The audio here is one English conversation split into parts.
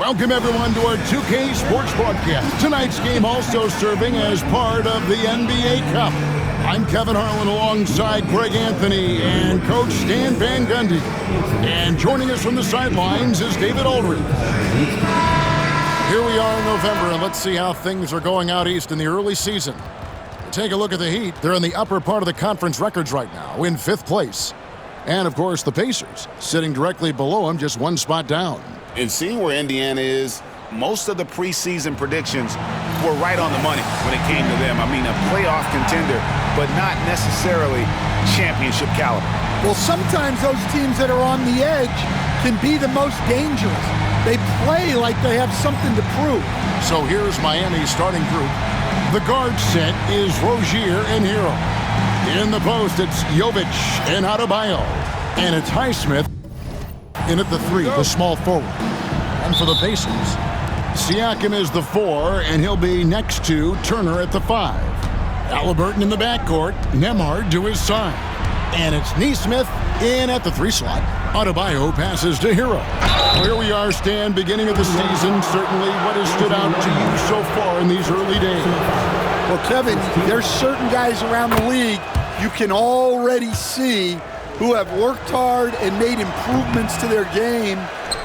Welcome, everyone, to our 2K Sports broadcast. Tonight's game also serving as part of the NBA Cup. I'm Kevin Harlan alongside Greg Anthony and Coach Stan Van Gundy. And joining us from the sidelines is David Aldridge. Here we are in November, and let's see how things are going out east in the early season. Take a look at the Heat. They're in the upper part of the conference records right now, in 5th place. And, of course, the Pacers, sitting directly below them, just one spot down. And seeing where Indiana is, most of the preseason predictions were right on the money when it came to them. I mean, a playoff contender, but not necessarily championship caliber. Well, sometimes those teams that are on the edge can be the most dangerous. They play like they have something to prove. So here's Miami's starting group. The guard set is Rozier and Hero. In the post, it's Jovic and Adebayo. And it's Highsmith in at the 3, the small forward. And for the Pacers, Siakam is the 4, and he'll be next to Turner at the 5. Halliburton in the backcourt, Nembhard to his side. And it's Nesmith in at the 3 slot. Adebayo passes to Hero. Here we are, Stan, beginning of the season. Certainly what has stood out to you so far in these early days? Well, Kevin, there's certain guys around the league you can already see who have worked hard and made improvements to their game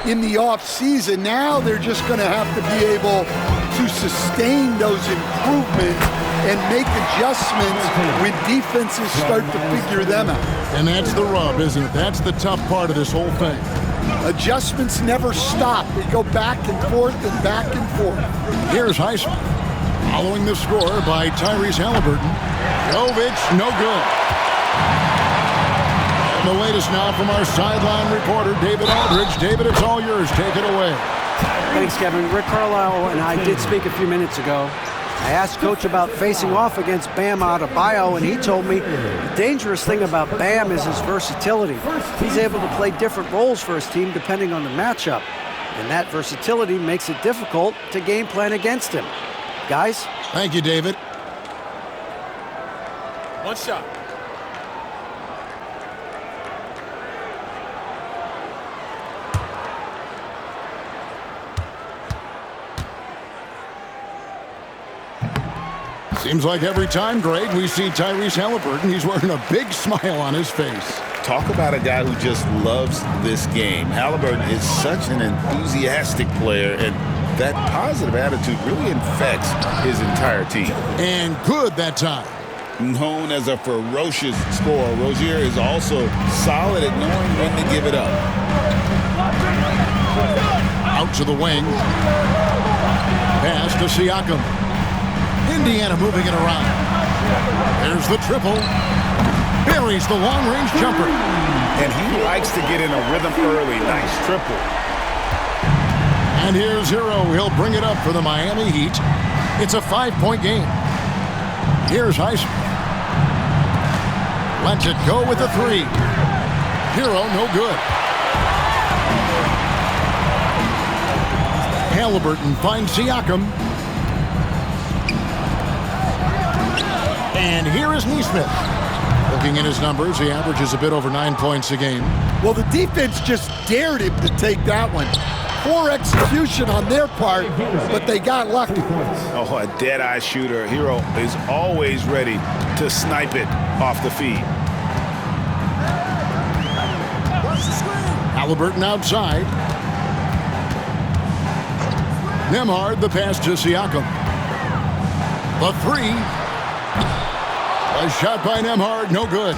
in the offseason. Now they're just going to have to be able to sustain those improvements and make adjustments when defenses start to figure them out. And that's the rub, isn't it? That's the tough part of this whole thing. Adjustments never stop. They go back and forth and back and forth. Here's Highsmith, following the score by Tyrese Halliburton. Jovic, no good. And the latest now from our sideline reporter, David Aldridge. David, it's all yours. Take it away. Thanks, Kevin. Rick Carlisle and I did speak a few minutes ago. I asked Coach about facing off against Bam Adebayo, and he told me the dangerous thing about Bam is his versatility. He's able to play different roles for his team depending on the matchup, and that versatility makes it difficult to game plan against him. Guys? Thank you, David. One shot. Seems like every time, Greg, we see Tyrese Halliburton, he's wearing a big smile on his face. Talk about a guy who just loves this game. Halliburton is such an enthusiastic player, and that positive attitude really infects his entire team. And good that time. Known as a ferocious scorer, Rozier is also solid at knowing when to give it up. Out to the wing. Pass to Siakam. Indiana moving it around. There's the triple. Buries the long-range jumper. And he likes to get in a rhythm early. Nice triple. And here's Hero. He'll bring it up for the Miami Heat. It's a 5-point game. Here's Highsmith. Lets it go with a 3. Hero, no good. Halliburton finds Siakam. And here is Nesmith. Looking at his numbers, he averages a bit over 9 points a game. Well, the defense just dared him to take that one. Poor execution on their part, but they got lucky. Oh, a dead-eye shooter. Hero is always ready to snipe it off the feed. Halliburton outside. Nembhard, the pass to Siakam. The 3. A shot by Nembhard, no good.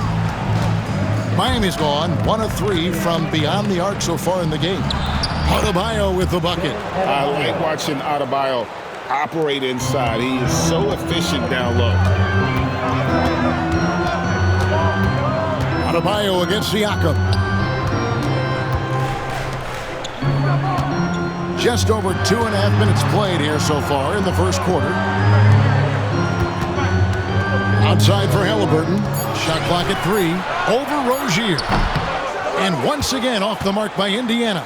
Miami's gone 1 of 3 from beyond the arc so far in the game. Adebayo with the bucket. I like watching Adebayo operate inside. He is so efficient down low. Adebayo against Siakam. Just over 2.5 minutes played here so far in the first quarter. Outside for Halliburton. Shot clock at 3. Over Rozier. And once again off the mark by Indiana.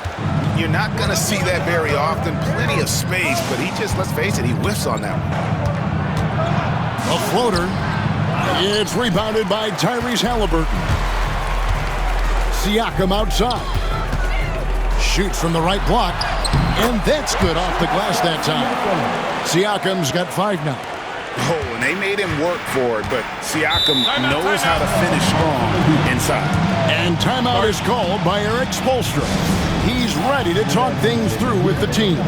You're not going to see that very often. Plenty of space, but he just, let's face it, he whiffs on that one. A floater. It's rebounded by Tyrese Halliburton. Siakam outside. Shoots from the right block. And that's good off the glass that time. Siakam's got 5 now. Oh, and they made him work for it, but Siakam knows how to finish strong inside. And timeout is called by Eric Spoelstra. He's ready to talk things through with the team.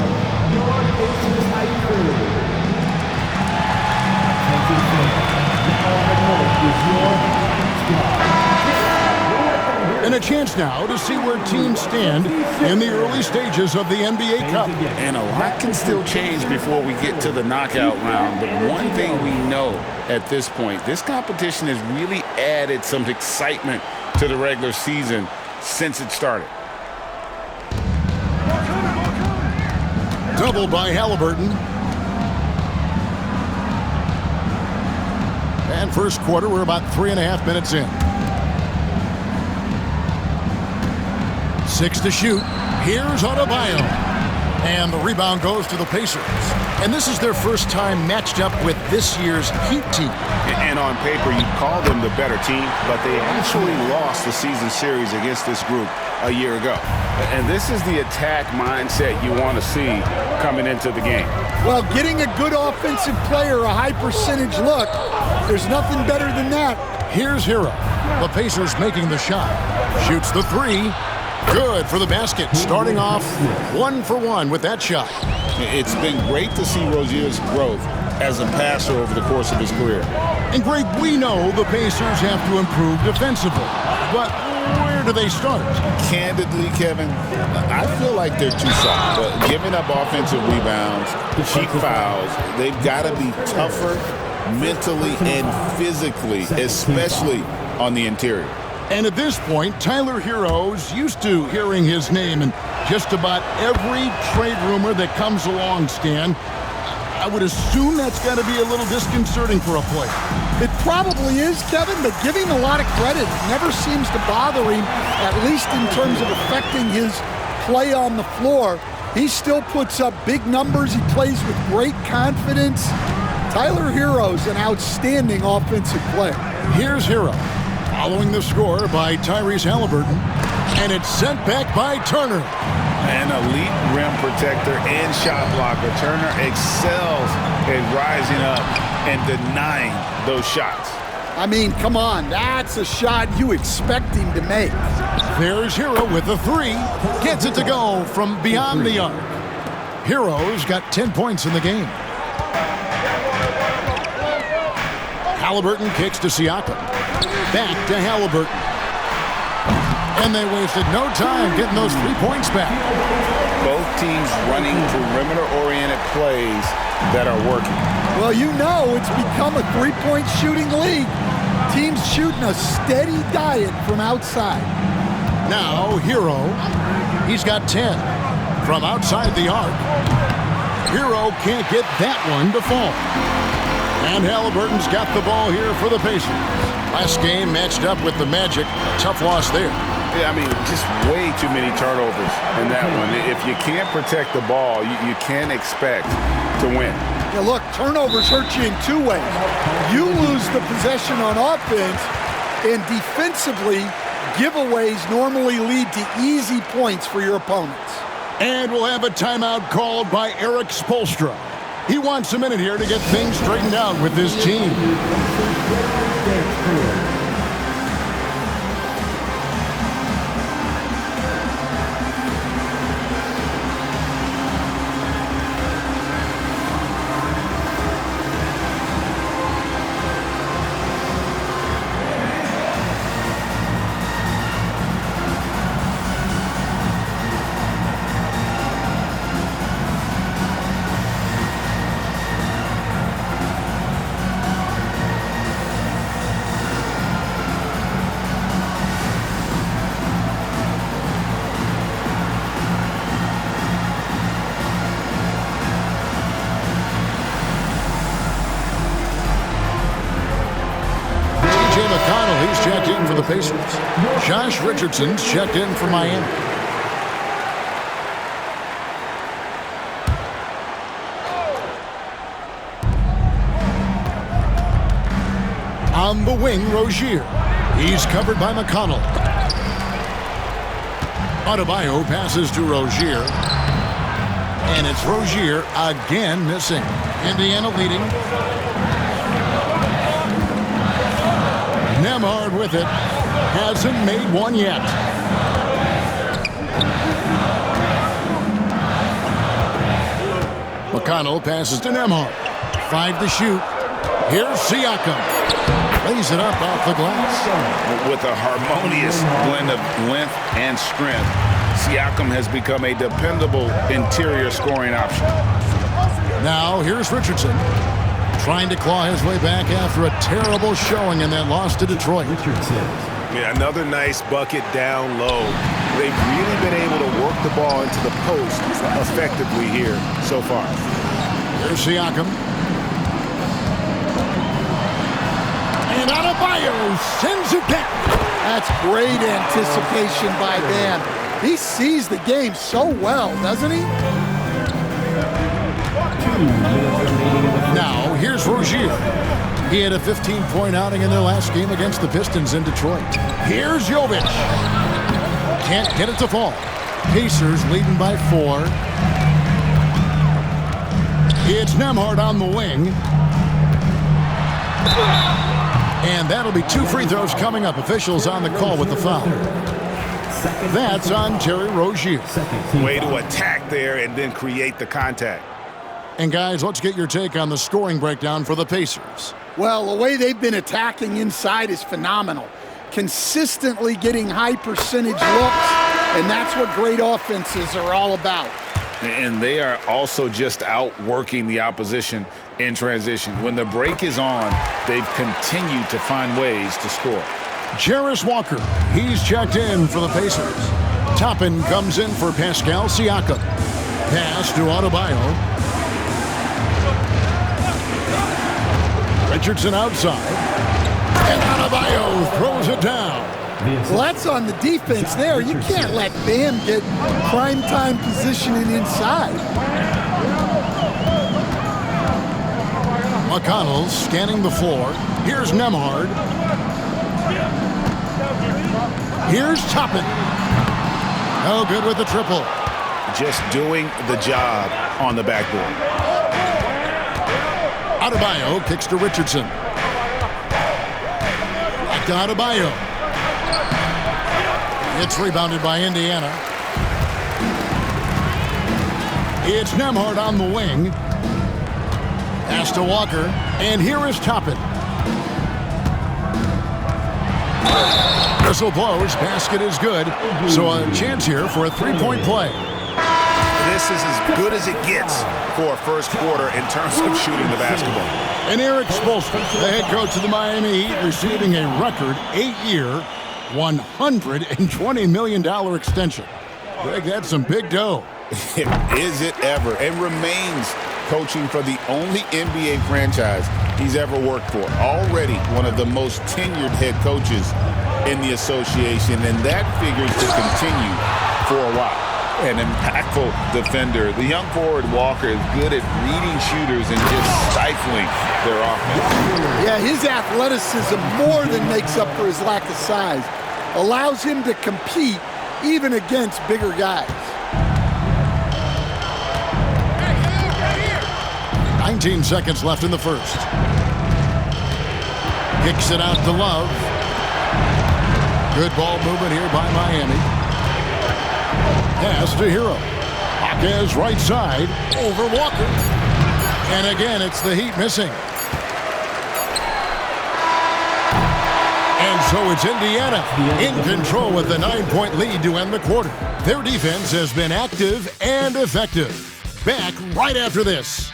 And a chance now to see where teams stand in the early stages of the NBA Cup. And a lot can still change before we get to the knockout round. But one thing we know at this point, this competition has really added some excitement to the regular season since it started. Double by Halliburton. And first quarter, we're about 3.5 minutes in. 6 to shoot. Here's Adebayo. And the rebound goes to the Pacers. And this is their first time matched up with this year's Heat team. And on paper, you call them the better team, but they actually lost the season series against this group a year ago. And this is the attack mindset you want to see coming into the game. Well, getting a good offensive player a high percentage look, there's nothing better than that. Here's Hero. The Pacers making the shot. Shoots the 3. Good for the basket. Starting off 1 for 1 with that shot. It's been great to see Rozier's growth as a passer over the course of his career. And Greg, we know the Pacers have to improve defensively. But where do they start? Candidly, Kevin, I feel like they're too soft. Giving up offensive rebounds, cheap fouls, they've got to be tougher mentally and physically, especially on the interior. And at this point, Tyler Hero's used to hearing his name in just about every trade rumor that comes along, Stan. I would assume that's got to be a little disconcerting for a player. It probably is, Kevin, but give him a lot of credit. It never seems to bother him, at least in terms of affecting his play on the floor. He still puts up big numbers. He plays with great confidence. Tyler Hero's an outstanding offensive player. Here's Hero. Following the score by Tyrese Halliburton. And it's sent back by Turner. An elite rim protector and shot blocker. Turner excels at rising up and denying those shots. I mean, come on. That's a shot you expect him to make. There's Hero with the 3. Gets it to go from beyond the arc. Hero's got 10 points in the game. Halliburton kicks to Siakam. Back to Halliburton. And they wasted no time getting those 3 points back. Both teams running perimeter-oriented plays that are working. Well, you know it's become a three-point shooting league. Teams shooting a steady diet from outside. Now, Hero, he's got 10 from outside the arc. Hero can't get that one to fall. And Halliburton's got the ball here for the Pacers. Last game matched up with the Magic. Tough loss there. Yeah, I mean, just way too many turnovers in that one. If you can't protect the ball, you can't expect to win. Yeah, look, turnovers hurt you in 2 ways. You lose the possession on offense, and defensively, giveaways normally lead to easy points for your opponents. And we'll have a timeout called by Eric Spoelstra. He wants a minute here to get things straightened out with his team. He's checked in for the Pacers. Josh Richardson's checked in for Miami. On the wing, Rozier. He's covered by McConnell. Adebayo passes to Rozier. And it's Rozier again missing. Indiana leading. Nembhard with it. Hasn't made one yet. McConnell passes to Nembhard. 5 to shoot. Here's Siakam. Lays it up off the glass. With a harmonious blend of length and strength, Siakam has become a dependable interior scoring option. Now here's Richardson. Trying to claw his way back after a terrible showing in that loss to Detroit. Yeah, another nice bucket down low. They've really been able to work the ball into the post effectively here so far. Here's Siakam. And Adebayo sends it back. That's great anticipation by Bam. He sees the game so well, doesn't he? Now, here's Rozier. He had a 15-point outing in their last game against the Pistons in Detroit. Here's Jovic. Can't get it to fall. Pacers leading by 4. It's Nembhard on the wing. And that'll be 2 free throws coming up. Officials on the call with the foul. That's on Terry Rozier. Way to attack there and then create the contact. And guys, let's get your take on the scoring breakdown for the Pacers. Well, the way they've been attacking inside is phenomenal. Consistently getting high percentage looks, and that's what great offenses are all about. And they are also just outworking the opposition in transition. When the break is on, they've continued to find ways to score. Jarris Walker, he's checked in for the Pacers. Toppin comes in for Pascal Siakam. Pass to Adebayo. Richardson outside. And Adebayo throws it down. Well, that's on the defense there. You can't let Bam get prime-time positioning inside. McConnell scanning the floor. Here's Nembhard. Here's Toppin. No good with the triple. Just doing the job on the backboard. Adebayo kicks to Richardson. Back to Adebayo. It's rebounded by Indiana. It's Nembhard on the wing. Pass to Walker. And here is Toppin. Whistle blows. Basket is good. So a chance here for a 3-point play. This is as good as it gets for a first quarter in terms of shooting the basketball. And Eric Spoelstra, the head coach of the Miami Heat, receiving a record 8-year, $120 million extension. Greg, that's some big dough. Is it ever? And remains coaching for the only NBA franchise he's ever worked for. Already one of the most tenured head coaches in the association, and that figures to continue for a while. An impactful defender. The young forward Walker is good at reading shooters and just stifling their offense. Yeah, his athleticism more than makes up for his lack of size. Allows him to compete even against bigger guys. 19 seconds left in the first. Kicks it out to Love. Good ball movement here by Miami. Pass to Hero. Hawkes right side over Walker. And again, it's the Heat missing. And so it's Indiana in control with the 9-point lead to end the quarter. Their defense has been active and effective. Back right after this.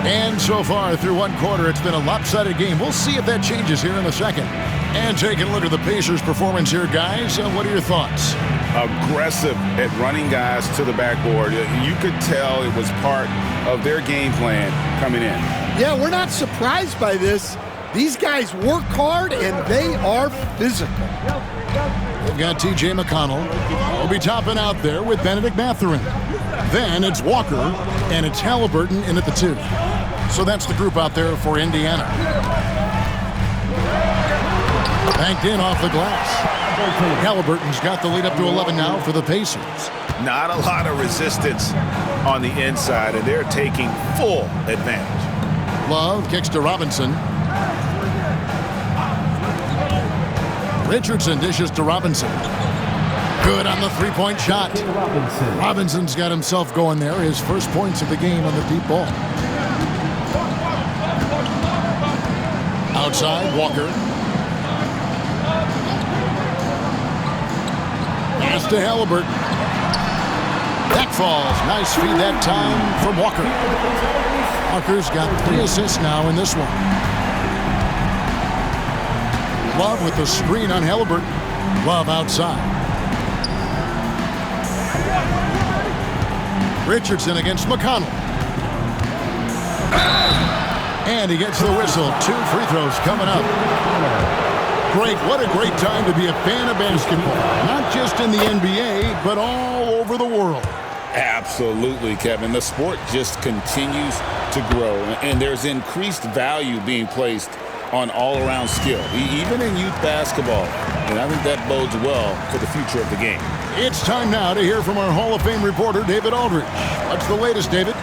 And so far through one quarter, it's been a lopsided game. We'll see if that changes here in a second. And taking a look at the Pacers' performance here, guys. What are your thoughts? Aggressive at running guys to the backboard. You could tell it was part of their game plan coming in. Yeah, we're not surprised by this. These guys work hard, and they are physical. We've got T.J. McConnell. We'll be topping out there with Benedict Mathurin. Then it's Walker, and it's Halliburton in at the 2. So that's the group out there for Indiana. Banked in off the glass. Halliburton's got the lead up to 11 now for the Pacers. Not a lot of resistance on the inside, and they're taking full advantage. Love kicks to Robinson. Richardson dishes to Robinson. Good on the three-point shot. Robinson's got himself going there. His first points of the game on the deep ball. Outside, Walker. Pass to Halliburton. Back falls. Nice feed that time from Walker. Walker's got 3 assists now in this one. Love with the screen on Halliburton. Love outside. Richardson against McConnell. And he gets the whistle. 2 free throws coming up. Great. What a great time to be a fan of basketball. Not just in the NBA, but all over the world. Absolutely, Kevin. The sport just continues to grow, and there's increased value being placed on all-around skill, even in youth basketball. And I think that bodes well for the future of the game. It's time now to hear from our Hall of Fame reporter, David Aldridge. What's the latest, David?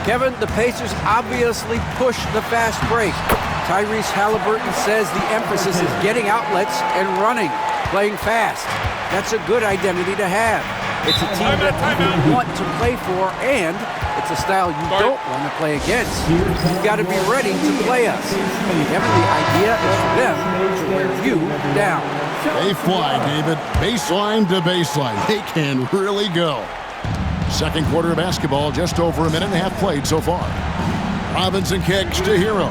Kevin, the Pacers obviously push the fast break. Tyrese Halliburton says the emphasis is getting outlets and running, playing fast. That's a good identity to have. It's a team that you want to play for, and it's a style you don't want to play against. You've got to be ready to play us. Kevin, the idea is for them to wear you down. They fly, David. Baseline to baseline. They can really go. Second quarter of basketball, just over a minute and a half played so far. Robinson kicks to Hero.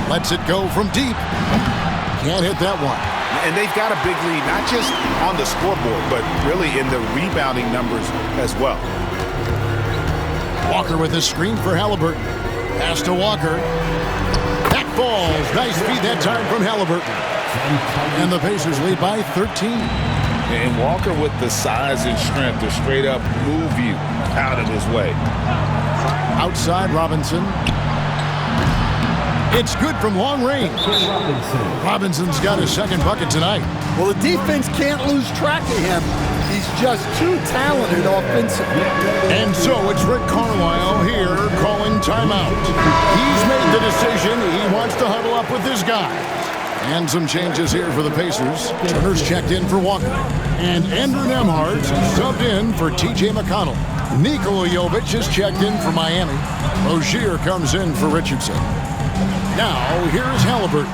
Lets it go from deep. Can't hit that one. And they've got a big lead, not just on the scoreboard, but really in the rebounding numbers as well. Walker with his screen for Halliburton. Pass to Walker. Back falls. Nice feed that time from Halliburton. And the Pacers lead by 13. And Walker with the size and strength to straight up move you out of his way. Outside Robinson. It's good from long range. Robinson's got his second bucket tonight. Well, the defense can't lose track of him. He's just too talented offensively. And so it's Rick Carlisle here calling timeout. He's made the decision. He wants to huddle up with his guys. And some changes here for the Pacers. Turner's checked in for Walker. And Andrew Nembhard subbed in for T.J. McConnell. Nikola Jovic is checked in for Miami. Rozier comes in for Richardson. Now, here's Halliburton.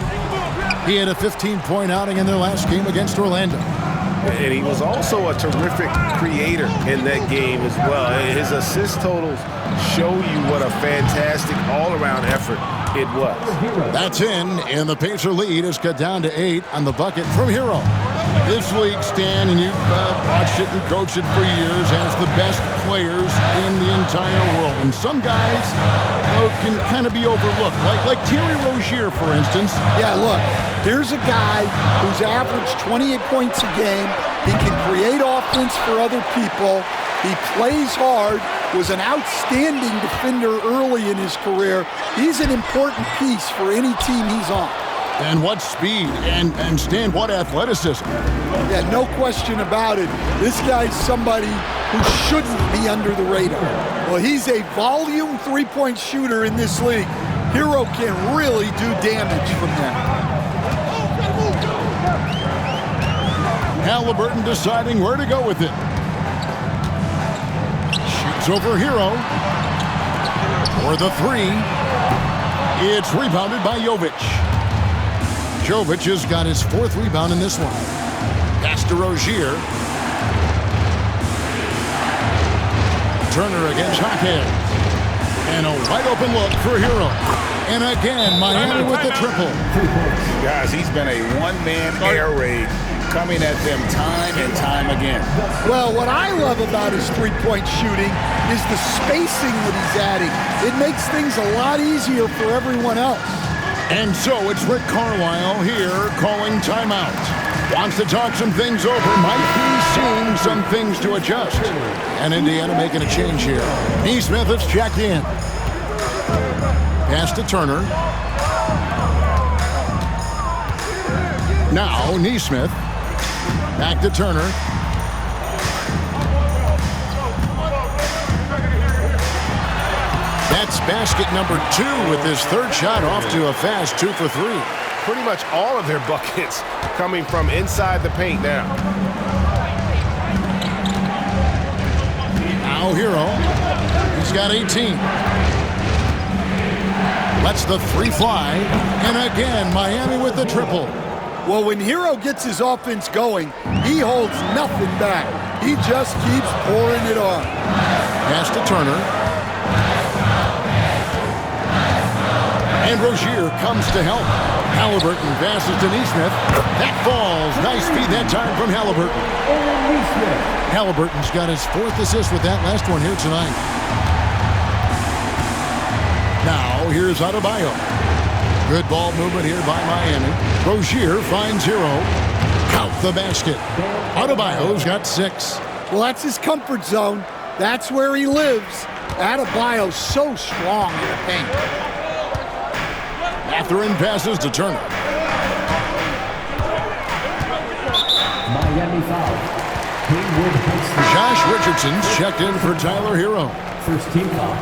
He had a 15-point outing in their last game against Orlando. And he was also a terrific creator in that game as well. His assist totals show you what a fantastic all-around effort it was. That's in, and the Pacer lead is cut down to 8 on the bucket from Hero. This league, Stan, and you've watched it and coached it for years, has the best players in the entire world. And some guys can kind of be overlooked, like Terry Rozier, for instance. Yeah, look, here's a guy who's averaged 28 points a game. He can create offense for other people. He plays hard, was an outstanding defender early in his career. He's an important piece for any team he's on. And what speed, and Stan, what athleticism. Yeah, no question about it. This guy's somebody who shouldn't be under the radar. Well, he's a volume three-point shooter in this league. Hero can really do damage from that. Halliburton deciding where to go with it. Shoots over Hero. For the 3. It's rebounded by Jovic. Jovic has got his 4th rebound in this one. Pass to Rozier. Turner against Jaquez. And a wide open look for Hero. And again, Miami with the triple. Guys, he's been a one-man air raid coming at them time and time again. Well, what I love about his three-point shooting is the spacing that he's adding. It makes things a lot easier for everyone else. And so it's Rick Carlisle here calling timeout. Wants to talk some things over. Might be seeing some things to adjust. And Indiana making a change here. Neesmith has checked in. Pass to Turner. Now Neesmith. Back to Turner. That's basket number 2 with his third shot off to a fast 2 for 3. Pretty much all of their buckets coming from inside the paint now. Now Hero. He's got 18. Lets the 3 fly. And again, Miami with the triple. Well, when Hero gets his offense going, he holds nothing back. He just keeps pouring it on. Pass to Turner. And Rozier comes to help. Halliburton passes to Neesmith. That falls. Nice feed that time from Halliburton. Halliburton's got his 4th assist with that last one here tonight. Now, here's Adebayo. Good ball movement here by Miami. Rozier finds Hero. Count the basket. Adebayo's got 6. Well, that's his comfort zone. That's where he lives. Adebayo's so strong in the paint. Mathurin passes to Turner. Miami foul. Josh Richardson's checked in for Tyler Hero. First team foul.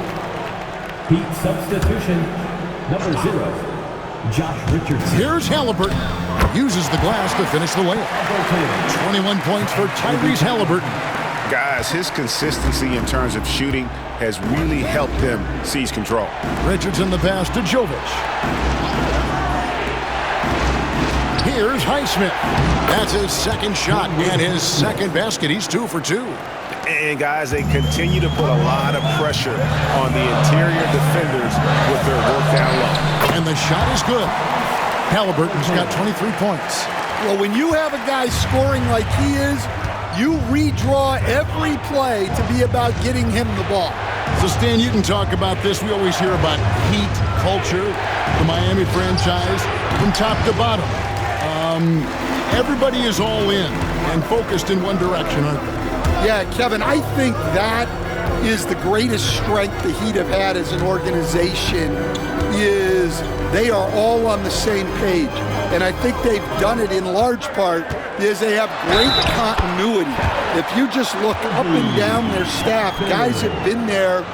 Heat substitution number 0. Josh Richardson. Here's Halliburton. Uses the glass to finish the layup. 21 points for Tyrese Halliburton. Guys, his consistency in terms of shooting has really helped them seize control. Richardson the pass to Jovic. Here's Highsmith. That's his 2nd shot and his 2nd basket. He's 2 for 2. And guys, they continue to put a lot of pressure on the interior defenders with their work down low. And the shot is good. Halliburton's got 23 points. Well, when you have a guy scoring like he is, you redraw every play to be about getting him the ball. So, Stan, you can talk about this. We always hear about Heat culture, the Miami franchise, from top to bottom. Everybody is all in and focused in one direction, aren't they? Yeah, Kevin, I think that is the greatest strength the Heat have had as an organization is they are all on the same page. And I think they've done it in large part because they have great continuity. If you just look up and down their staff, guys have been there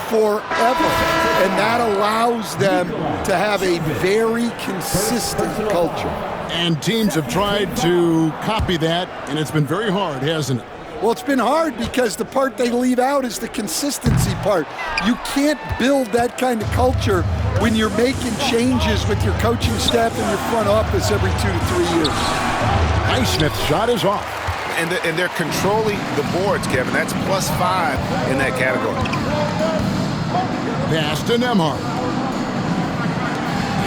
forever. And that allows them to have a very consistent culture. And teams have tried to copy that, and it's been very hard, hasn't it? Well, it's been hard because the part they leave out is the consistency part. You can't build that kind of culture when you're making changes with your coaching staff and your front office every 2 to 3 years. Highsmith's shot is off. And they're controlling the boards, Kevin. That's +5 in that category. Pass to Nembhard.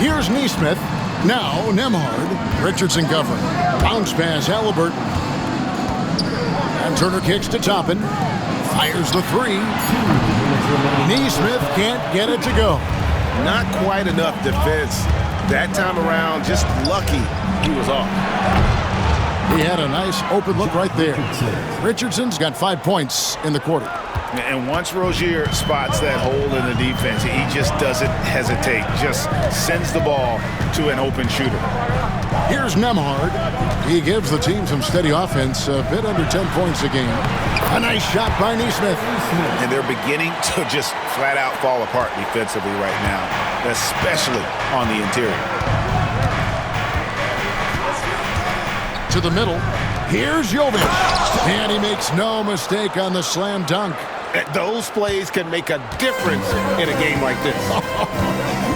Here's Neesmith. Now Nembhard. Richardson covering. Bounce pass, Halliburton. And Turner kicks to Toppin. Fires the 3. Neesmith can't get it to go. Not quite enough defense that time around. Just lucky he was off. He had a nice open look right there. Richardson's got 5 points in the quarter. And once Rozier spots that hole in the defense, he just doesn't hesitate. Just sends the ball to an open shooter. Here's Nembhard. He gives the team some steady offense, a bit under 10 points a game. A nice shot by Neesmith. And they're beginning to just flat out fall apart defensively right now, especially on the interior. To the middle. Here's Jovic. And he makes no mistake on the slam dunk. Those plays can make a difference in a game like this.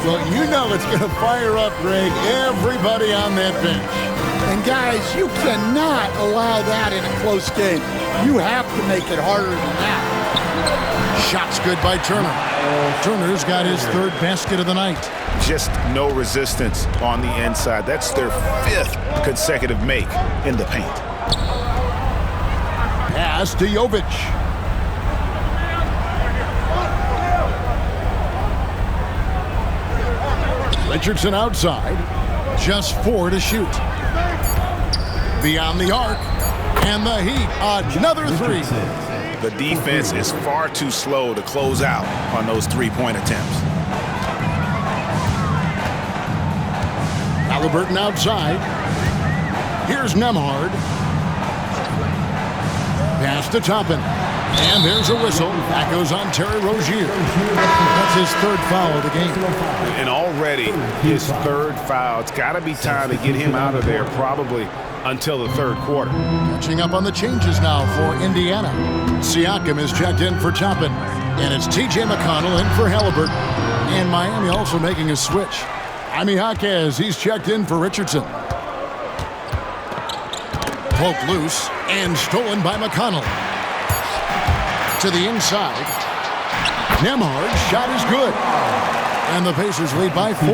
Well, you know it's going to fire up, Greg, everybody on that bench. And guys, you cannot allow that in a close game. You have to make it harder than that. Shot's good by Turner. Turner's got his third basket of the night. Just no resistance on the inside. That's their 5th consecutive make in the paint. Pass to Jovic. Richardson outside. Just 4 to shoot. Beyond the arc. And the Heat, another 3. The defense is far too slow to close out on those 3-point attempts. Halliburton outside. Here's Nemhard. Pass to Toppin. And there's a whistle. That goes on Terry Rozier. That's his 3rd foul of the game. And already his 3rd foul. It's got to be time to get him out of there probably until the 3rd quarter. Catching up on the changes now for Indiana. Siakam is checked in for Toppin. And it's T.J. McConnell in for Halliburton. And Miami also making a switch. Jaime Jaquez, he's checked in for Richardson. Poke loose and stolen by McConnell. To the inside. Nemhard's shot is good. And the Pacers lead by 4.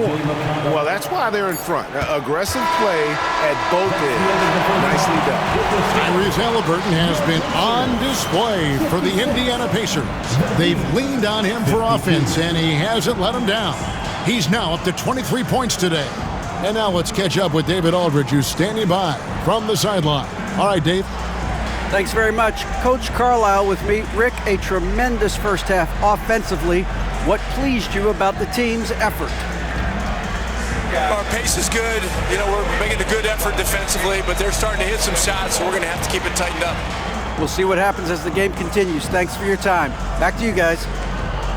Well, that's why they're in front. Aggressive play at both ends. Nicely done. Tyrese Halliburton has been on display for the Indiana Pacers. They've leaned on him for offense, and he hasn't let them down. He's now up to 23 points today. And now let's catch up with David Aldridge, who's standing by from the sideline. All right, Dave. Thanks very much. Coach Carlisle with me. Rick, a tremendous first half offensively. What pleased you about the team's effort? Our pace is good. You know, we're making a good effort defensively, but they're starting to hit some shots, so we're going to have to keep it tightened up. We'll see what happens as the game continues. Thanks for your time. Back to you guys.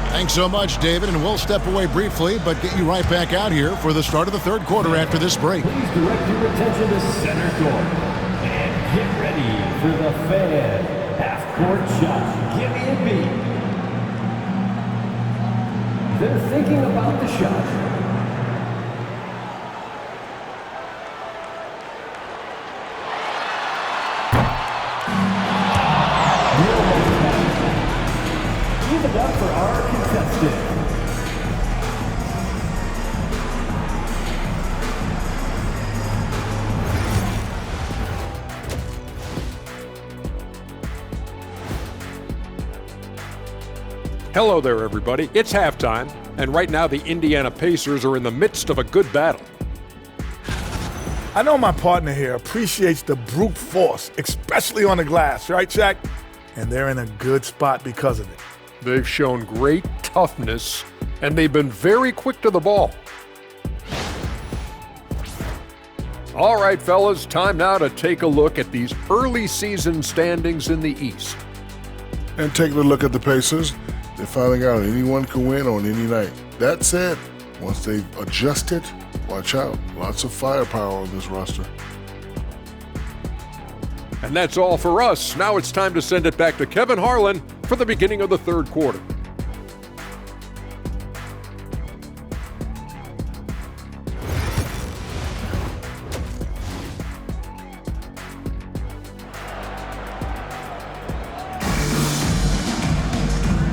Thanks so much, David, and we'll step away briefly, but get you right back out here for the start of the 3rd quarter after this break. Please direct your attention to center court. And get ready for the Fan half-court shot. Give me a beat. They're thinking about the shot. Give it up for our contestant. Hello there, everybody. It's halftime, and right now the Indiana Pacers are in the midst of a good battle. I know my partner here appreciates the brute force, especially on the glass, right, Shaq? And they're in a good spot because of it. They've shown great toughness, and they've been very quick to the ball. All right, fellas, time now to take a look at these early season standings in the East. And taking a look at the Pacers, they're finding out anyone can win on any night. That said, once they've adjusted, watch out. Lots of firepower on this roster. And that's all for us. Now it's time to send it back to Kevin Harlan for the beginning of the 3rd quarter.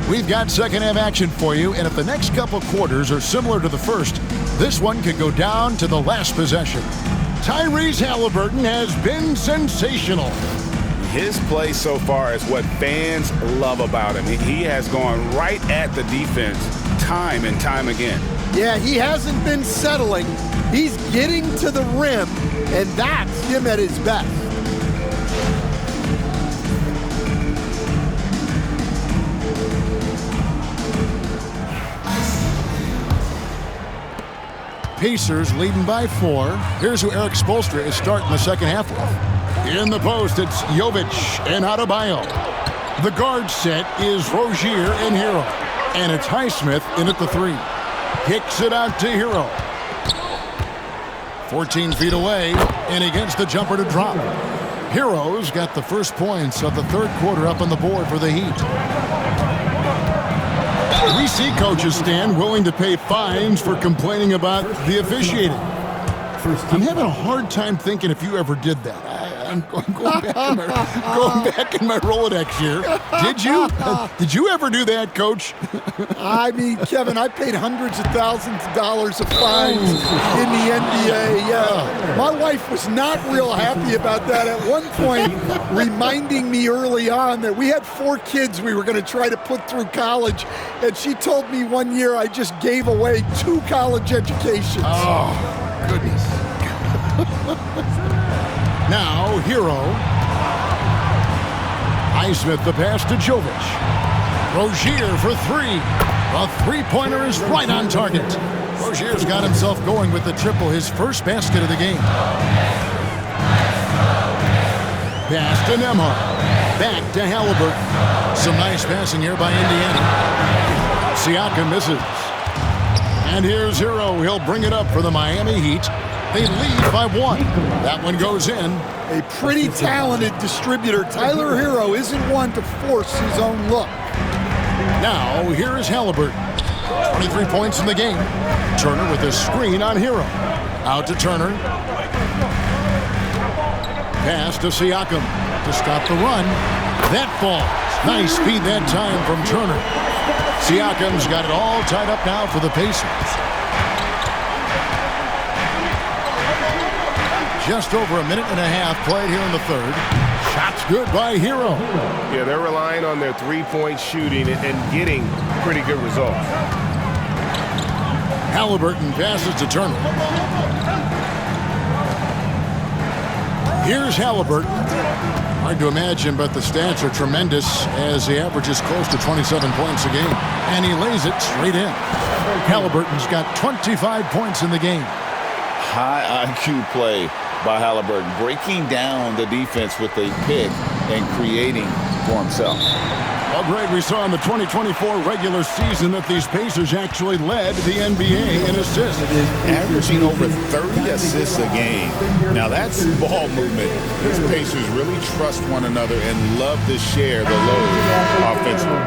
We've got second half action for you, and if the next couple quarters are similar to the first, this one could go down to the last possession. Tyrese Halliburton has been sensational. His play so far is what fans love about him. He has gone right at the defense time and time again. Yeah, he hasn't been settling. He's getting to the rim, and that's him at his best. Pacers leading by 4. Here's who Eric Spoelstra is starting the second half with. In the post, it's Jovic and Adebayo. The guard set is Rozier and Hero. And it's Highsmith in at the 3. Kicks it out to Hero. 14 feet away, and he gets the jumper to drop. Hero's got the first points of the 3rd quarter up on the board for the Heat. We see coaches stand willing to pay fines for complaining about the officiating. I'm having a hard time thinking if you ever did that. I'm going back in my Rolodex here. Did you ever do that, Coach? I mean, Kevin, I paid hundreds of thousands of dollars of fines in the NBA. Yeah, my wife was not real happy about that. At one point, reminding me early on that we had 4 kids we were going to try to put through college, and she told me one year I just gave away 2 college educations. Oh, goodness. Now, Hero. Highsmith the pass to Jovic. Rozier for 3. A three-pointer is right on target. Rozier's got himself going with the triple, his first basket of the game. Pass to Nembhard. Back to Halliburton. Some nice passing here by Indiana. Siakam misses. And here's Hero. He'll bring it up for the Miami Heat. They lead by 1. That one goes in. A pretty talented distributor. Tyler Hero isn't one to force his own look. Now, here is Halliburton. 23 points in the game. Turner with a screen on Hero. Out to Turner. Pass to Siakam to stop the run. That falls. Nice speed that time from Turner. Siakam's got it all tied up now for the Pacers. Just over a minute and a half played here in the third. Shots good by Hero. Yeah, they're relying on their three-point shooting and getting pretty good results. Halliburton passes to Turner. Here's Halliburton. Hard to imagine, but the stats are tremendous as he averages close to 27 points a game. And he lays it straight in. Halliburton's got 25 points in the game. High IQ play by Halliburton, breaking down the defense with a pick and creating for himself. Well, Greg, we saw in the 2024 regular season that these Pacers actually led the NBA in assists. Averaging over 30 assists a game. Now that's ball movement. These Pacers really trust one another and love to share the load offensively.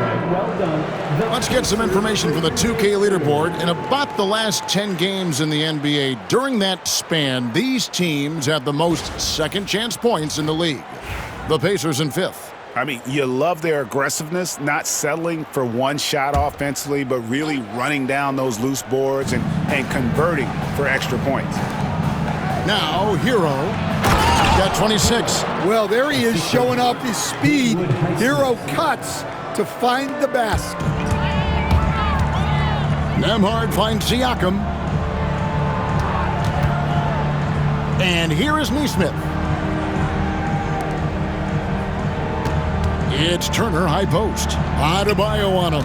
Let's get some information from the 2K leaderboard. In about the last 10 games in the NBA, during that span, these teams have the most second chance points in the league. The Pacers in 5th. I mean, you love their aggressiveness, not settling for one shot offensively, but really running down those loose boards and converting for extra points. Now, Hero got 26. Well, there he is showing off his speed. Hero cuts to find the basket. Nembhard finds Siakam. And here is Nesmith. It's Turner, high post. Adebayo on him.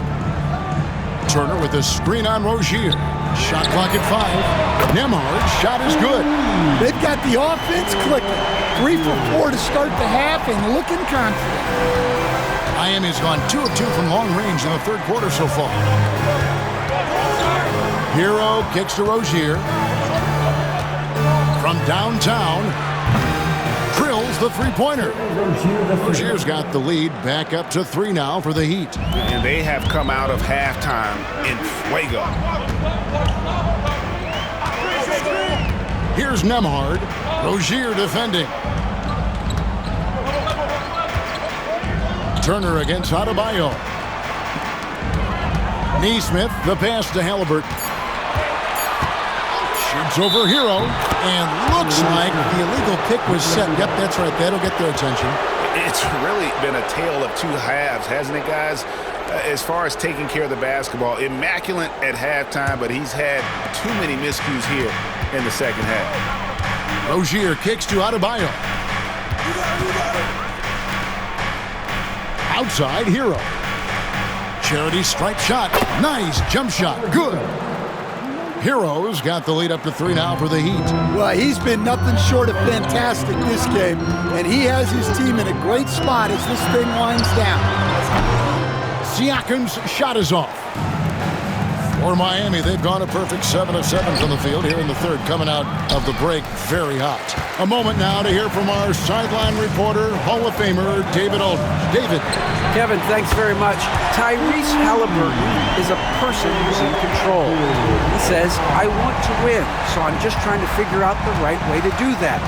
Turner with a screen on Rozier. Shot clock at 5. Nembhard's shot is good. They've got the offense clicking. 3 for 4 to start the half and looking confident. Miami's gone 2 of 2 from long range in the third quarter so far. Hero kicks to Rozier. From downtown. Drills the three-pointer. Rozier's got the lead back up to 3 now for the Heat. And they have come out of halftime in fuego. Here's Nembhard. Rozier defending. Turner against Adebayo. Nesmith, the pass to Halliburton. Shoots over Hero, and looks like the illegal pick was set. Yep, that's right. That'll get their attention. It's really been a tale of 2 halves, hasn't it, guys? As far as taking care of the basketball, immaculate at halftime, but he's had too many miscues here in the second half. Rozier kicks to Adebayo. Outside, Hero. Charity stripe shot. Nice jump shot. Good. Hero's got the lead up to 3 now for the Heat. Well, he's been nothing short of fantastic this game, and he has his team in a great spot as this thing winds down. Siakam's shot is off. For Miami, they've gone a perfect 7 of 7 from the field here in the third, coming out of the break very hot. A moment now to hear from our sideline reporter, Hall of Famer, David Aldridge. David. Kevin, thanks very much. Tyrese Halliburton is a person who's in control. He says, I want to win, so I'm just trying to figure out the right way to do that.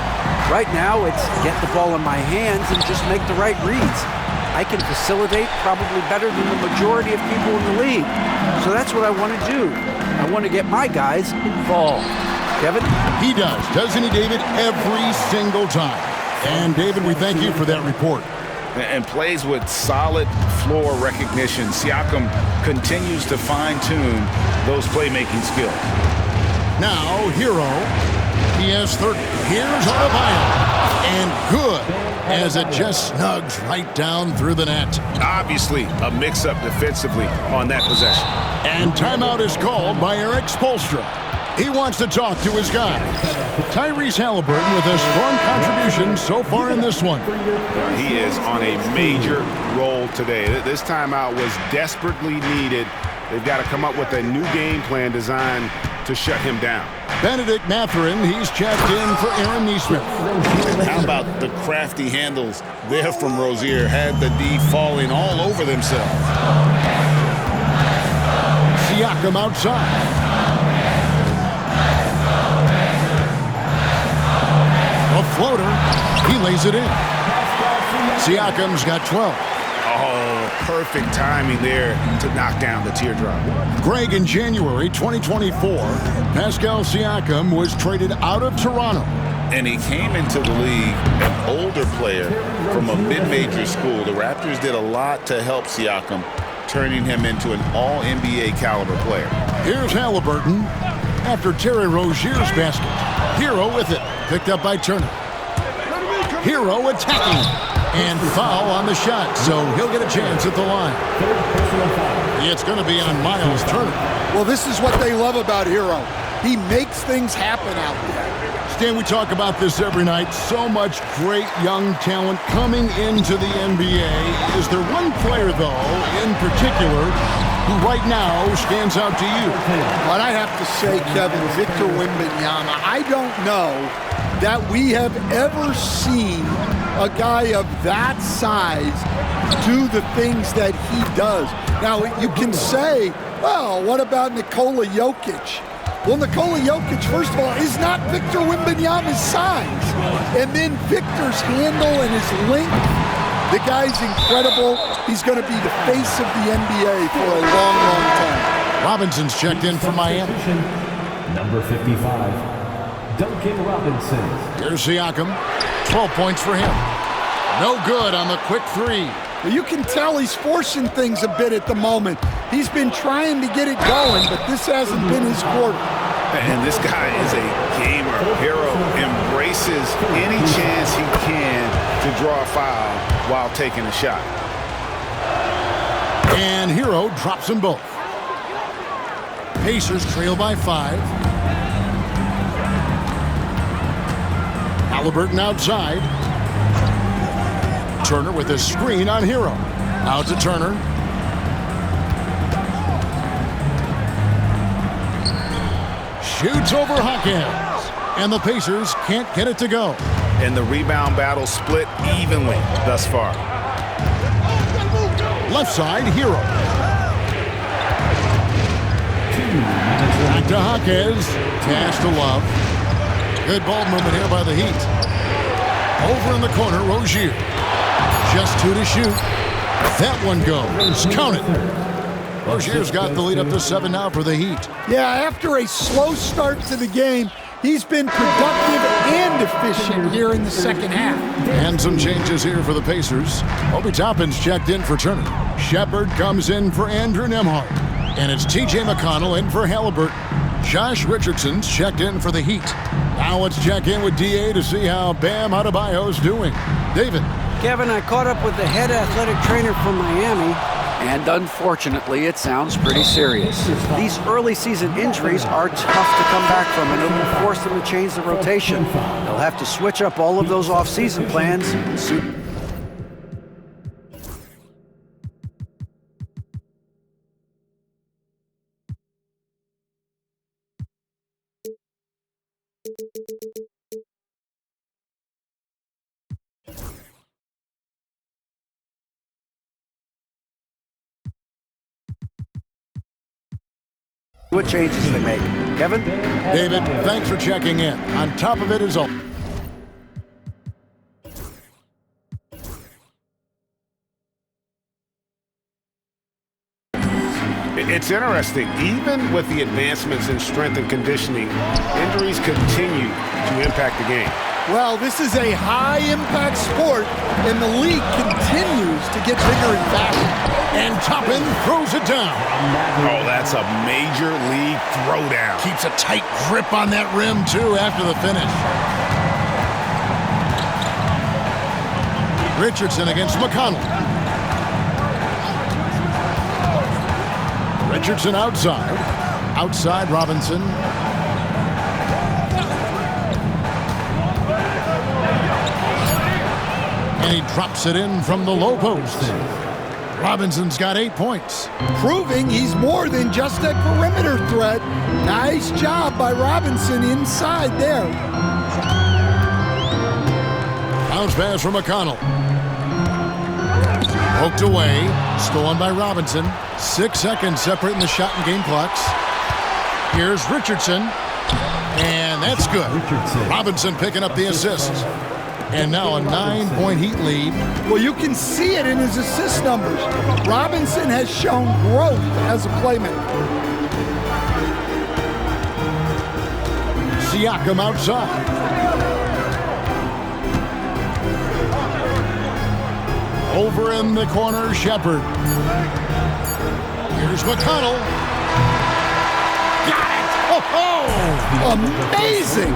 Right now, it's get the ball in my hands and just make the right reads. I can facilitate probably better than the majority of people in the league. So that's what I want to do. I want to get my guys involved. Kevin? He does, doesn't he, David? Every single time. And, David, we thank you for that report. And plays with solid floor recognition. Siakam continues to fine-tune those playmaking skills. Now, Hero. He has 30. Here's Adebayo. And good, as it just snugs right down through the net. Obviously, a mix-up defensively on that possession. And timeout is called by Eric Spoelstra. He wants to talk to his guys. Tyrese Halliburton with a strong contribution so far in this one. He is on a major roll today. This timeout was desperately needed. They've got to come up with a new game plan designed to shut him down. Benedict Mathurin, he's checked in for Aaron Neesmith. How about the crafty handles there from Rozier? Had the D falling all over themselves. Siakam outside. A floater. He lays it in. Siakam's got 12. Oh, perfect timing there to knock down the teardrop. Greg, in January 2024, Pascal Siakam was traded out of Toronto. And he came into the league an older player from a mid-major school. The Raptors did a lot to help Siakam, turning him into an all-NBA caliber player. Here's Halliburton after Terry Rozier's basket. Hero with it, picked up by Turner. Hero attacking. And foul on the shot, so he'll get a chance at the line. It's going to be on Miles Turner. Well, this is what they love about Hero. He makes things happen out there. Stan, we talk about this every night. So much great young talent coming into the NBA. Is there one player, though, in particular, who right now stands out to you? But I have to say, Kevin, Victor Wembanyama. I don't know that we have ever seen a guy of that size do the things that he does. Now, you can say, well, what about Nikola Jokic? Well, Nikola Jokic, first of all, is not Victor Wembanyama's size. And then Victor's handle and his length, the guy's incredible. He's going to be the face of the NBA for a long, long time. Robinson's checked in for Miami. Number 55. Duncan Robinson. Here's Siakam. 12 points for him. No good on the quick three. Well, you can tell he's forcing things a bit at the moment. He's been trying to get it going, but this hasn't been his quarter. And this guy is a gamer. Hero embraces any chance he can to draw a foul while taking a shot. And Hero drops them both. Pacers trail by 5. Halliburton outside. Turner with a screen on Hero. Out to Turner. Shoots over Hawkins. And the Pacers can't get it to go. And the rebound battle split evenly thus far. Left side, Hero. Back to Hawkins. Pass to Love. Good ball movement here by the Heat. Over in the corner, Rozier. Just 2 to shoot. That one goes. Count it. Rozier's got the lead up to 7 now for the Heat. Yeah, after a slow start to the game, he's been productive and efficient here in the second half. And some changes here for the Pacers. Obi Toppin's checked in for Turner. Shepard comes in for Andrew Nembhard. And it's T.J. McConnell in for Halliburton. Josh Richardson's checked in for the Heat. Now let's check in with D.A. to see how Bam Adebayo's doing. David. Kevin, I caught up with the head athletic trainer from Miami, and unfortunately, it sounds pretty serious. These early season injuries are tough to come back from, and it'll force them to change the rotation. They'll have to switch up all of those off-season plans. What changes they make. Kevin? David, thanks for checking in. On top of it is all. It's interesting. Even with the advancements in strength and conditioning, injuries continue to impact the game. Well, this is a high-impact sport, and the league continues to get bigger and faster. And Toppin throws it down. Oh, that's a major league throwdown. Keeps a tight grip on that rim, too, after the finish. Richardson against McConnell. Richardson outside. Outside Robinson. And he drops it in from the low post. Robinson's got 8 points. Proving he's more than just a perimeter threat. Nice job by Robinson inside there. Bounce pass from McConnell. Poked away. Stolen by Robinson. 6 seconds separating the shot and game clocks. Here's Richardson. And that's good. Robinson picking up the assist. And now a 9-point Heat lead. Well, you can see it in his assist numbers. Robinson has shown growth as a playmaker. Siakam outside. Over in the corner, Shepard. Here's McConnell. Got it! Oh! Amazing!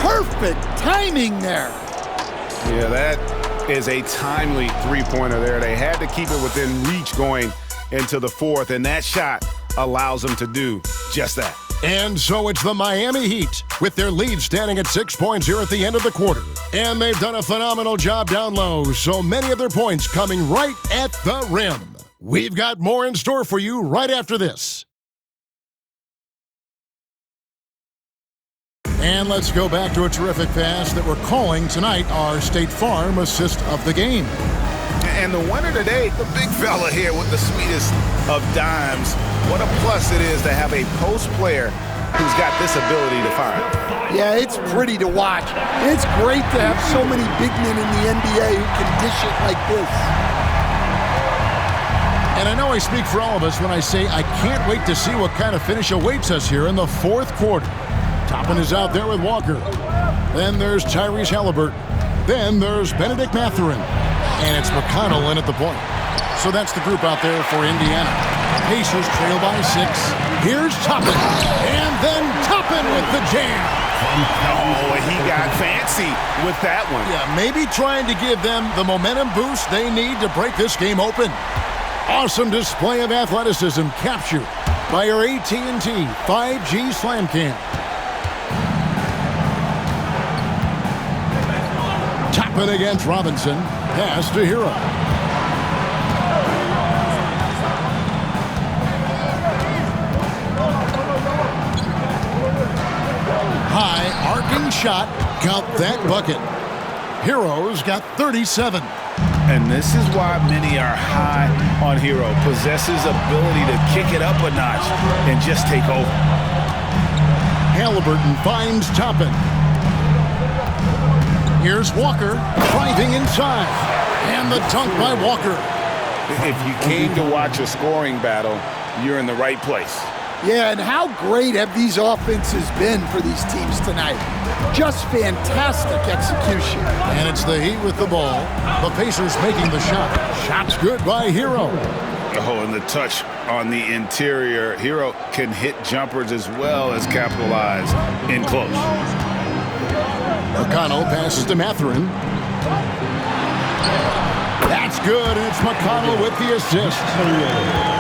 Perfect timing there. Yeah, that is a timely three-pointer there. They had to keep it within reach going into the fourth, and that shot allows them to do just that. And so it's the Miami Heat with their lead standing at 6 points here at the end of the quarter. And they've done a phenomenal job down low, so many of their points coming right at the rim. We've got more in store for you right after this. And let's go back to a terrific pass that we're calling tonight our State Farm assist of the game. And the winner today, the big fella here with the sweetest of dimes. What a plus it is to have a post player who's got this ability to find. Yeah, it's pretty to watch. It's great to have so many big men in the NBA who can dish it like this. And I know I speak for all of us when I say I can't wait to see what kind of finish awaits us here in the fourth quarter. Toppin is out there with Walker. Then there's Tyrese Halliburton. Then there's Benedict Mathurin. And it's McConnell in at the point. So that's the group out there for Indiana. Pacers trail by 6. Here's Toppin. And then Toppin with the jam. Oh, he got fancy with that one. Yeah, maybe trying to give them the momentum boost they need to break this game open. Awesome display of athleticism captured by our AT&T 5G Slam Cam. Toppin against Robinson. Pass to Hero. High arcing shot. Got that bucket. Hero's got 37. And this is why many are high on Hero. Possesses ability to kick it up a notch and just take over. Halliburton finds Toppin. Here's Walker driving inside. And the dunk by Walker. If you came to watch a scoring battle, you're in the right place. Yeah, and how great have these offenses been for these teams tonight? Just fantastic execution. And it's the Heat with the ball. The Pacers making the shot. Shot's good by Hero. Oh, and the touch on the interior. Hero can hit jumpers as well as capitalize in close. McConnell passes to Mathurin. That's good, and it's McConnell with the assist.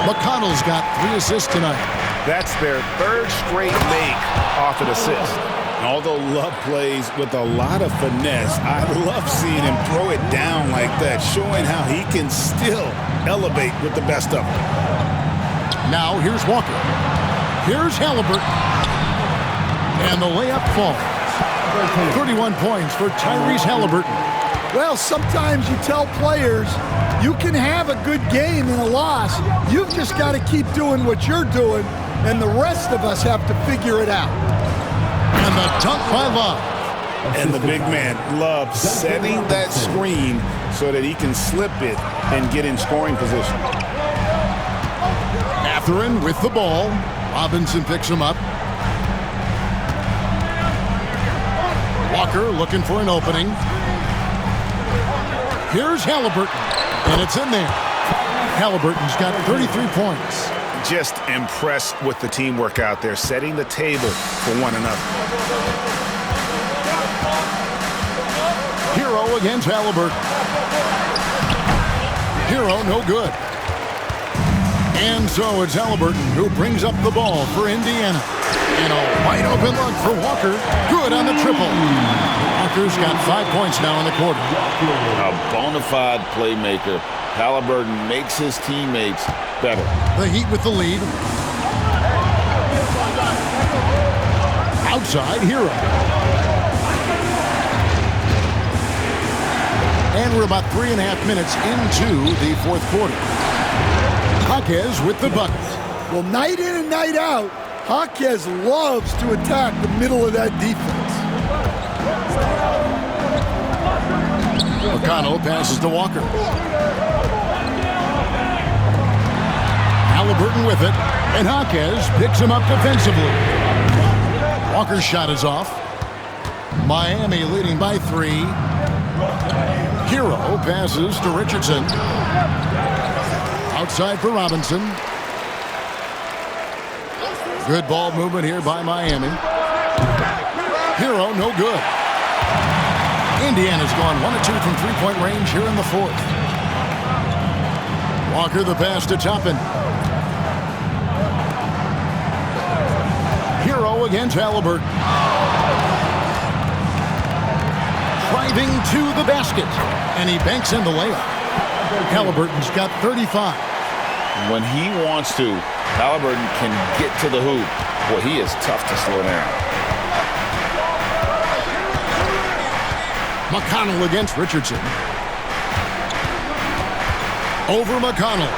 McConnell's got 3 assists tonight. That's their 3rd straight make off an assist. Although Love plays with a lot of finesse, I love seeing him throw it down like that, showing how he can still elevate with the best of them. Now here's Walker. Here's Halliburton. And the layup falls. 31 points for Tyrese Halliburton. Well, sometimes you tell players you can have a good game in a loss. You've just got to keep doing what you're doing, and the rest of us have to figure it out. And the dunk by Love. And the big man, Love, setting that screen so that he can slip it and get in scoring position. Mathurin with the ball. Robinson picks him up. Walker looking for an opening. Here's Halliburton, and it's in there. Halliburton's got 33 points. Just impressed with the teamwork out there, setting the table for one another. Hero against Halliburton. Hero no good. And so it's Halliburton who brings up the ball for Indiana. And a wide open look for Walker. Good on the triple. Walker's got 5 points now in the quarter. A bona fide playmaker. Halliburton makes his teammates better. The Heat with the lead. Outside, Hero. And we're about 3.5 minutes into the fourth quarter. Jaquez with the bucket. Well, night in and night out, Jaquez loves to attack the middle of that defense. McConnell passes to Walker. Halliburton with it, and Jaquez picks him up defensively. Walker's shot is off. Miami leading by 3. Hero passes to Richardson. Outside for Robinson. Good ball movement here by Miami. Hero no good. Indiana's gone 1 of 2 from three-point range here in the fourth. Walker the pass to Toppin. Hero against Halliburton. Driving to the basket, and he banks in the layup. Halliburton's got 35. When he wants to, Halliburton can get to the hoop. Boy, he is tough to slow down. McConnell against Richardson. Over McConnell.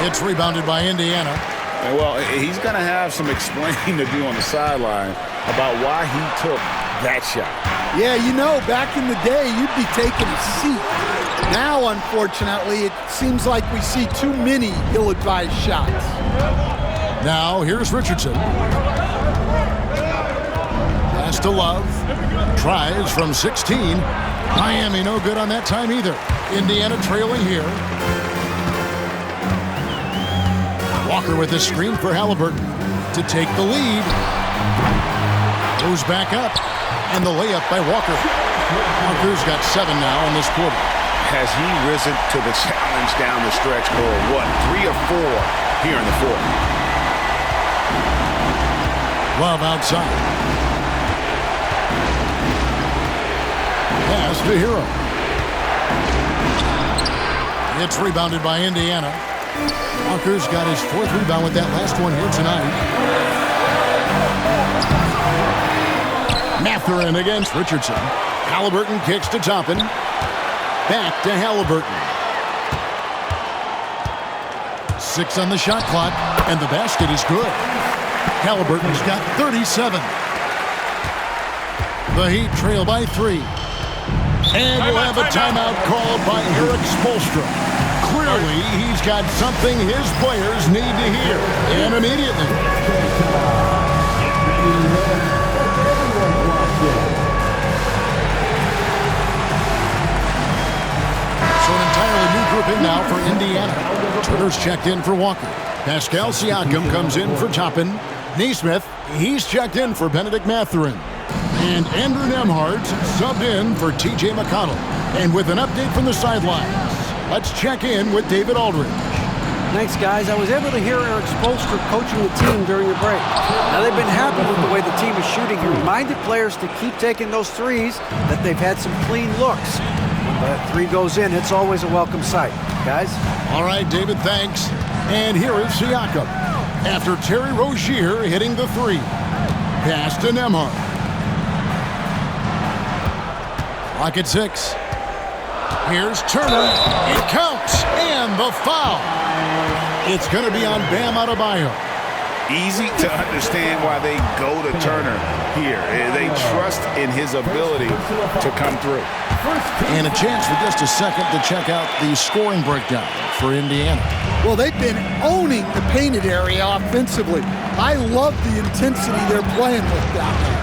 It's rebounded by Indiana. And well, he's going to have some explaining to do on the sideline about why he took that shot. Yeah, you know, back in the day, you'd be taking a seat. Now, unfortunately, it seems like we see too many ill-advised shots. Now, here's Richardson. Pass to Love. Tries from 16. Miami no good on that time either. Indiana trailing here. Walker with a screen for Halliburton to take the lead. Goes back up. And the layup by Walker. Walker's got 7 now in this quarter. Has he risen to the challenge down the stretch for what? 3 or 4 here in the fourth. Love outside. Pass to Hero. It's rebounded by Indiana. Walker's got his 4th rebound with that last one here tonight. Mathurin against Richardson. Halliburton kicks to Toppin. Back to Halliburton. 6 on the shot clock, and the basket is good. Halliburton's got 37. The Heat trail by 3. And we'll have a timeout called by Eric Spoelstra. Clearly, he's got something his players need to hear, and immediately. So an entirely new group in now for Indiana. Turner's checked in for Walker. Pascal Siakam comes in for Toppin. Naismith, he's checked in for Benedict Mathurin. And Andrew Nembhard subbed in for T.J. McConnell. And with an update from the sidelines, let's check in with David Aldridge. Thanks, guys. I was able to hear Eric Spoelstra coaching the team during the break. Now, they've been happy with the way the team is shooting. He reminded players to keep taking those threes, that they've had some clean looks. When that 3 goes in, it's always a welcome sight. Guys? All right, David, thanks. And here is Siakam. After Terry Rozier hitting the 3. Pass to Nembhard. Clock at 6. Here's Turner. It counts. And the foul. It's going to be on Bam Adebayo. Easy to understand why they go to Turner here. They trust in his ability to come through. And a chance for just a second to check out the scoring breakdown for Indiana. Well, they've been owning the painted area offensively. I love the intensity they're playing with down there.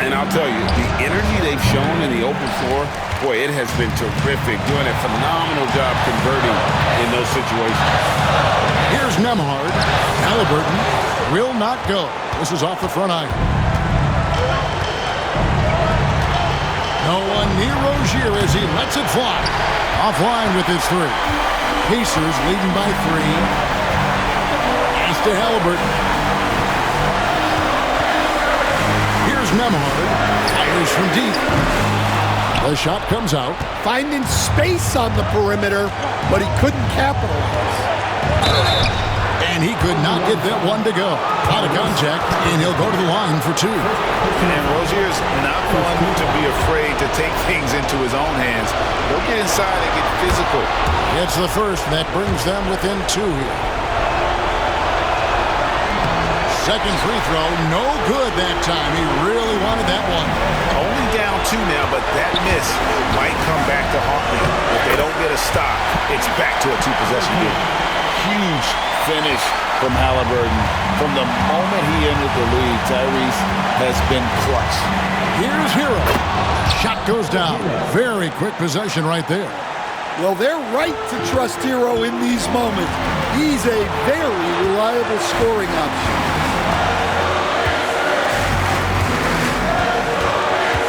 And I'll tell you, the energy they've shown in the open floor, boy, it has been terrific. Doing a phenomenal job converting in those situations. Here's Nemhard. Halliburton will not go. This is off the front iron. No one near Rozier as he lets it fly. Offline with his three. Pacers leading by 3. Pass to Halliburton. Here's Nemhard. Fires from deep. The shot comes out. Finding space on the perimeter, but he couldn't capitalize. And he could not get that one to go. Out of contact, and he'll go to the line for 2. And Rozier's not one to be afraid to take things into his own hands. He'll get inside and get physical. It's the first, and that brings them within 2 here. Second free throw, no good that time. He really wanted that one. Only down 2 now, but that miss might come back to haunt them. If they don't get a stop, it's back to a 2-possession game. Huge finish from Halliburton. From the moment he entered the league, Tyrese has been clutch. Here's Hero. Shot goes down. Very quick possession right there. Well, they're right to trust Hero in these moments. He's a very reliable scoring option.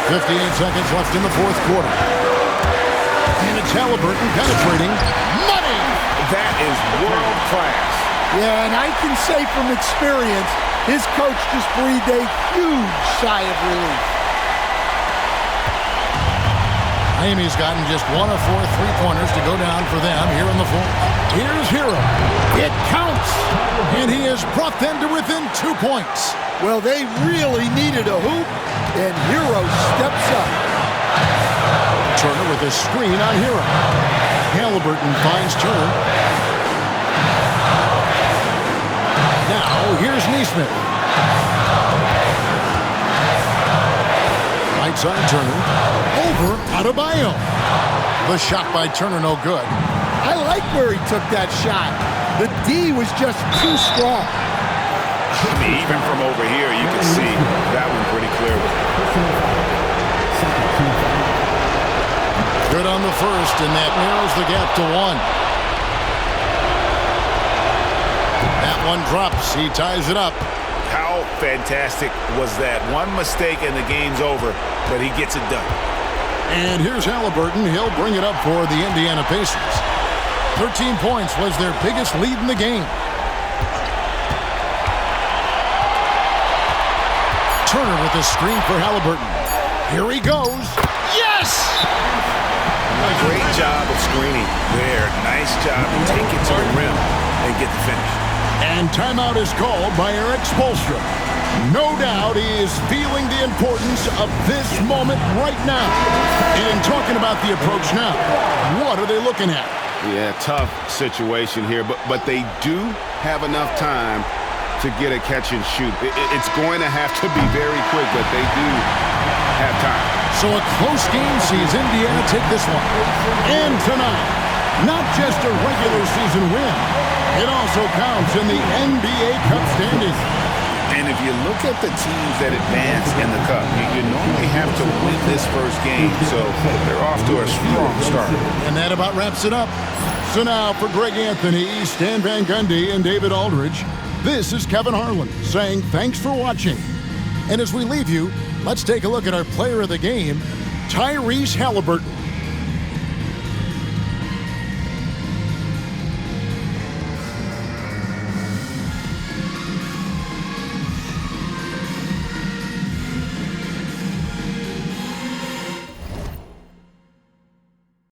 58 seconds left in the fourth quarter. And it's Halliburton penetrating. Money! That is world class. Yeah, and I can say from experience, his coach just breathed a huge sigh of relief. Miami's gotten just 1 of 4 3-pointers to go down for them here in the fourth. Here's Hero. It counts! And he has brought them to within 2 points. Well, they really needed a hoop, and Hero steps up. Turner with a screen on Hero. Halliburton finds Turner. Now, here's Neesmith. Right side Turner. Over Adebayo. The shot by Turner, no good. I like where he took that shot. The D was just too strong. I mean, even from over here, you can see that one pretty clearly. Good on the first, and that narrows the gap to 1. That one drops. He ties it up. How fantastic was that? One mistake and the game's over, but he gets it done. And here's Halliburton. He'll bring it up for the Indiana Pacers. 13 points was their biggest lead in the game. Turner with the screen for Halliburton. Here he goes. Yes! A great job of screening there. Nice job to take it to the rim and get the finish. And timeout is called by Eric Spoelstra. No doubt he is feeling the importance of this moment right now. And talking about the approach now, what are they looking at? Yeah, tough situation here, but they do have enough time to get a catch and shoot. It's going to have to be very quick, but they do have time. So a close game sees Indiana take this one. And tonight, not just a regular season win, it also counts in the NBA Cup standings. And if you look at the teams that advance in the Cup, you normally have to win this first game, so they're off to a strong start. And that about wraps it up. So now for Greg Anthony, Stan Van Gundy, and David Aldridge, this is Kevin Harlan saying thanks for watching. And as we leave you, let's take a look at our player of the game, Tyrese Halliburton.